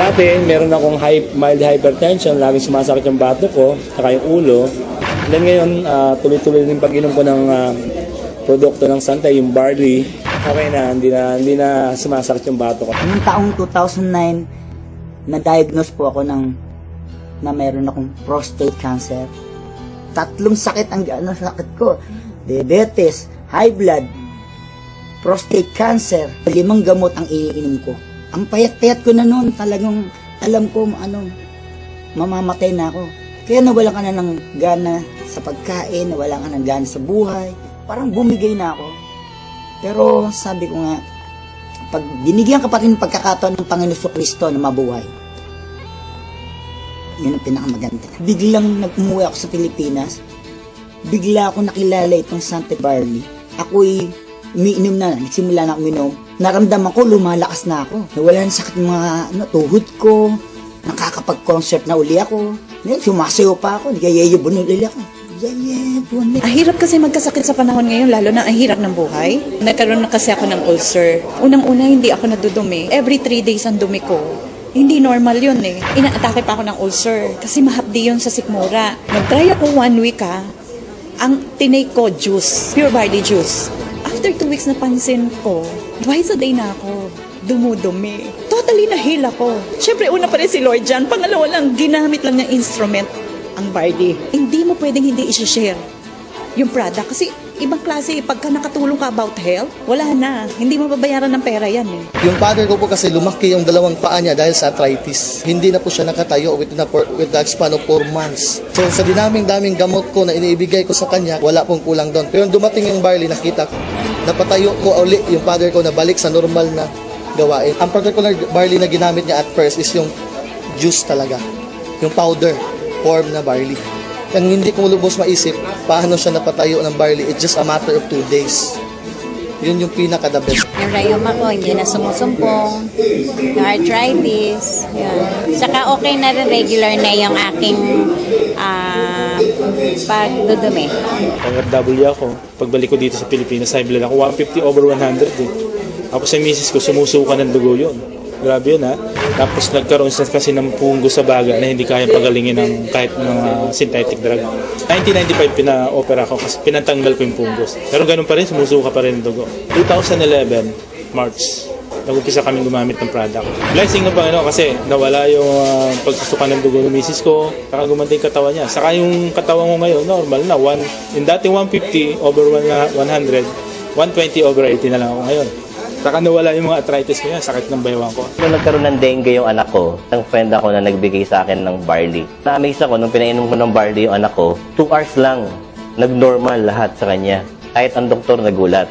Dati, meron akong mild hypertension, laging sumasakit yung bato ko, saka yung ulo. Then ngayon, tuloy-tuloy din pag-inom ko ng produkto ng Santay, yung barley. Okay na, hindi na sumasakit yung bato ko. Noong taong 2009, na-diagnose po ako na meron akong prostate cancer. 3 sakit ang sakit ko. Diabetes, high blood, prostate cancer. 5 gamot ang iniinom ko. Ang payat-payat ko na noon, talagang alam ko mamamatay na ako. Kaya nawalan ka na ng gana sa pagkain, nawalan ka ng gana sa buhay. Parang bumigay na ako. Pero sabi ko nga, pag binigyan ka pa rin ng pagkakataon ng Panginoon Kristo na mabuhay, yun ang pinakamaganda. Biglang nag-umuwi ako sa Pilipinas, bigla ako nakilala itong Santay Barley. Ako'y umiinom na, nagsimula na uminom. Naramdaman ko, lumalakas na ako. Nawala na sakit ng mga tuhod ko, nakakapag-concert na uli ako. Sumasayo pa ako, nagayayabon uli ako. Ang hirap kasi magkasakit sa panahon ngayon, lalo na ang hirap ng buhay. Nagkaroon na kasi ako ng ulcer. Unang-una, hindi ako nadudumi. Every 3 days ang dumi ko. Hindi normal yun eh. Inaatake pa ako ng ulcer kasi mahapdi yun sa sikmura. Nag-try ako 1 week ang tinake ko juice, pure barley juice. After 2 weeks napansin ko, twice a day na ako dumudumi. Totally na-heal ako. Siyempre, una pa rin si Lord dyan. Pangalawa lang, ginamit lang niyang instrument ang barley. Hindi mo pwedeng hindi i-share yung product kasi ibang klase, pagka nakatulong ka about health, wala na. Hindi mo babayaran ng pera yan eh. Yung father ko po kasi lumaki yung 2 paa niya dahil sa arthritis. Hindi na po siya nakatayo with the span of 4 months. So sa daming gamot ko na iniibigay ko sa kanya, wala pong kulang doon. Pero dumating yung barley, nakita ko, napatayo ko uli yung father ko na balik sa normal na gawain. Ang particular barley na ginamit niya at first is yung juice talaga. Yung powder form na barley. Ang hindi ko lubos maisip, paano siya napatayo ng barley, it's just a matter of 2 days. Yun yung pinaka-the best. Yung rayuma ko, hindi na sumusumpong. Yung arthritis. Yun. Saka okay na rin, regular na yung aking pagdudumi. Pag-W ako, pagbalik ko dito sa Pilipinas, high blood ako, 150/100 eh. Ako sa misis ko, sumusuka ng dugo yun. Grabe yun ha. Tapos nagkaroon siya kasi ng punggo sa baga na hindi kaya pagalingin ng kahit mga synthetic drug. 1995 pina-opera ko kasi pinatanggal ko yung punggos. Pero ganun pa rin, sumusuka pa rin ng dugo. 2011, March, nag-upisa kami gumamit ng product. Blessing ng Panginoon kasi nawala yung pagsusuka ng dugo ng misis ko, saka gumanda yung katawan niya. Saka yung katawan ko ngayon, normal na. Yung dating 150/100, 120/80 na lang ako ngayon. Saka nawala yung mga arthritis ko yan, sakit ng baywang ko. Nung nagkaroon ng dengue yung anak ko, ang friend ako na nagbigay sa akin ng barley. Na-amaze ako nung pinainom ko ng barley yung anak ko, 2 hours lang, nag-normal lahat sa kanya. Kahit ang doktor nagulat.